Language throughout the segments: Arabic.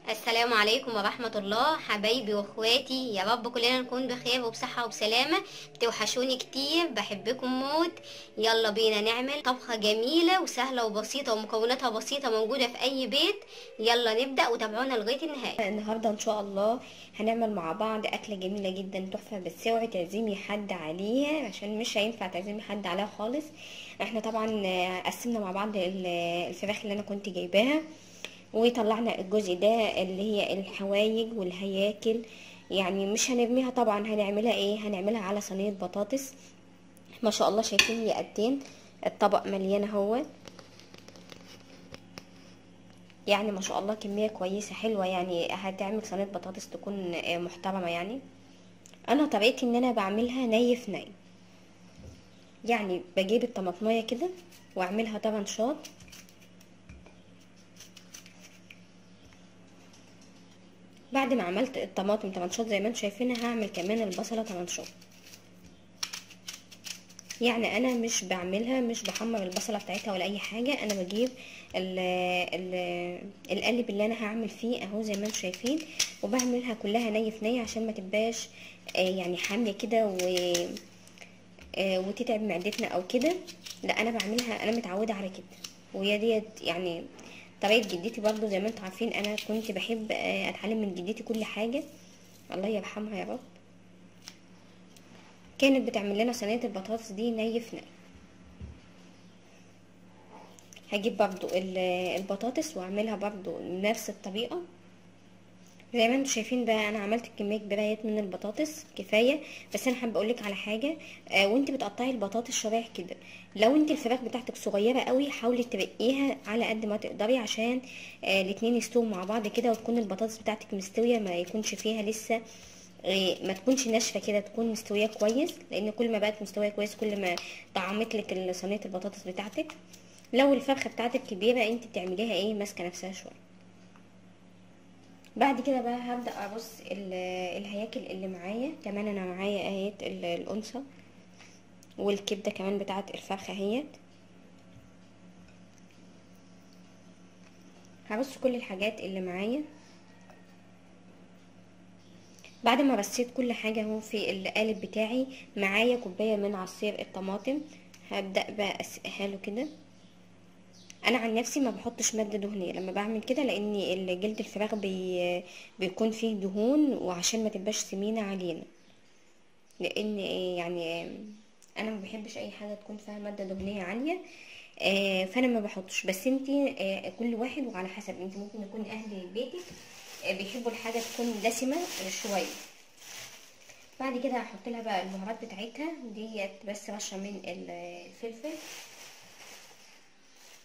السلام عليكم ورحمة الله حبايبي واخواتي، يا رب كلنا نكون بخير وبصحة وبسلامة. بتوحشوني كتير، بحبكم موت. يلا بينا نعمل طبخة جميلة وسهلة وبسيطة ومكوناتها بسيطة موجودة في اي بيت. يلا نبدأ وتابعونا لغاية النهاية. النهارده ان شاء الله هنعمل مع بعض اكله جميله جدا تحفه، بس اوعي تعزمي حد عليها عشان مش هينفع تعزمي حد عليها خالص. احنا طبعا قسمنا مع بعض الفراخ اللي انا كنت جايباها، وطلعنا الجزء ده اللي هي الحوايج والهياكل، يعني مش هنرميها طبعا. هنعملها ايه؟ هنعملها على صينيه بطاطس. ما شاء الله شايفين لي قدين الطبق مليان اهو، يعني ما شاء الله كمية كويسة حلوة، يعني هتعمل صينية بطاطس تكون محترمة. يعني انا طريقتي ان انا بعملها ني في ني، يعني بجيب الطماطمية كده واعملها طرنشات، بعد ما عملت الطماطم طرنشات زي ما انتم شايفينها هعمل كمان البصلة طرنشات. يعني انا مش بعملها، مش بحمر البصله بتاعتها ولا اي حاجه، انا بجيب ال ال القالب اللي انا هعمل فيه اهو زي ما انتم شايفين، وبعملها كلها ني في ني عشان ما تبقاش يعني حاميه كده وتتعب معدتنا او كده. لا انا بعملها، انا متعوده على كده، وهي ديت يعني طريقه جدتي برضو. زي ما انتم عارفين انا كنت بحب اتعلم من جدتي كل حاجه، الله يرحمها يا رب. كانت بتعمل لنا صينيه البطاطس دي ني في ني. هجيب برضو البطاطس واعملها برضو نفس الطريقة زي ما انتم شايفين. بقى انا عملت كمية كبيرة من البطاطس كفاية، بس انا حابة اقولك على حاجة. وانت بتقطعي البطاطس شرايح كده، لو انت الفراخ بتاعتك صغيرة قوي حاولي ترقيها على قد ما تقدري عشان الاتنين يستووا مع بعض كده، وتكون البطاطس بتاعتك مستوية، ما يكونش فيها لسه ما تكونش ناشفه كده، تكون مستويه كويس، لان كل ما بقت مستويه كويس كل ما طعمت لك صينيه البطاطس بتاعتك. لو الفرخه بتاعتك كبيره انت بتعمليها ايه ماسكه نفسها شويه. بعد كده بقى هبدا ارص الهياكل اللي معايا. كمان انا معايا اهيت الانثى والكبده كمان بتاعه الفرخه اهيت. هرص كل الحاجات اللي معايا. بعد ما رصيت كل حاجه اهو في القالب بتاعي، معايا كوبايه من عصير الطماطم، هبدا بقى اسقيها له كده. انا عن نفسي ما بحطش ماده دهنيه لما بعمل كده، لان جلد الفراخ بيكون فيه دهون، وعشان ما تبقاش سمينه علينا، لان يعني انا ما بحبش اي حاجه تكون فيها ماده دهنيه عاليه. فانا ما بحطش. بس انتي كل واحد وعلى حسب، انتي ممكن يكون اهل بيتك بيحبوا الحاجه تكون دسمه شويه. بعد كده هحط لها بقى البهارات بتاعتها ديت، بس رشه من الفلفل،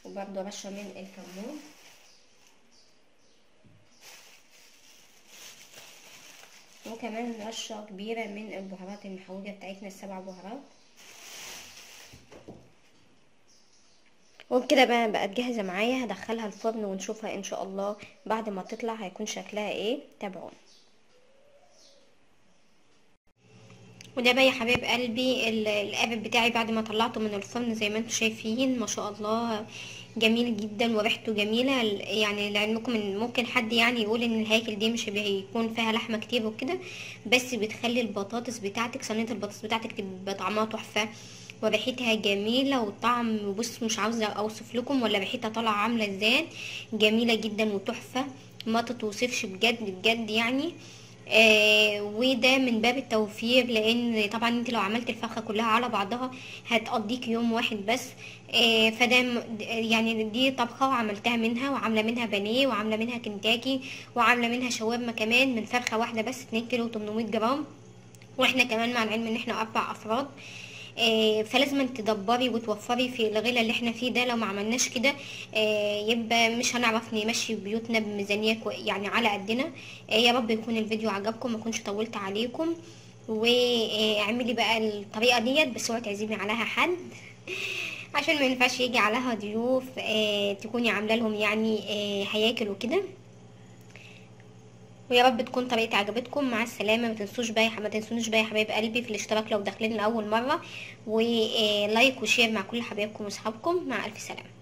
وبرده رشه من الكمون، وكمان رشه كبيره من البهارات المحوجه بتاعتنا، ال7 بهارات. وبكده بقى بقت جاهزه معايا، هدخلها الفرن ونشوفها ان شاء الله بعد ما تطلع هيكون شكلها ايه. تابعونا. وده بقى يا حبايب قلبي القالب بتاعي بعد ما طلعته من الفرن. زي ما انتم شايفين ما شاء الله جميل جدا وريحته جميله. يعني لعلمكم ان ممكن حد يعني يقول ان الهياكل دي مش بيكون فيها لحمه كتير وكده، بس بتخلي البطاطس بتاعتك، صينيه البطاطس بتاعتك، تبقى طعمها تحفه وريحتها جميله. والطعم بص مش عاوزه اوصف لكم ولا ريحتها طالعه عامله ازاي، جميله جدا وتحفه ما تتوصفش بجد بجد يعني. وده من باب التوفير، لان طبعا انت لو عملت الفرخه كلها على بعضها هتقضيك يوم واحد بس. يعني دي طبخه وعملتها منها، وعامله منها بانيه، وعامله منها كنتاكي، وعامله منها شاورما كمان من فرخه واحده بس 2 كيلو 800 جرام، واحنا كمان مع العلم ان احنا 4 افراد. فلازم تدبري وتوفري في الغلا اللي احنا فيه ده. لو ما عملناش كده يبقى مش هنعرف نمشي بيوتنا بميزانيه يعني على قدنا. يا رب يكون الفيديو عجبكم، ما كنتش طولت عليكم. واعملي بقى الطريقه ديت، بس اوعي تعزمي عليها حد عشان ما ينفعش يجي عليها ضيوف تكوني عامله لهم يعني هياكل وكده. ويا رب تكون طريقتي عجبتكم. مع السلامه. ما تنسونيش بقى يا حبايب قلبي في الاشتراك لو داخلين لاول مره، ولايك وشير مع كل حبايبكم واصحابكم. مع الف سلامه.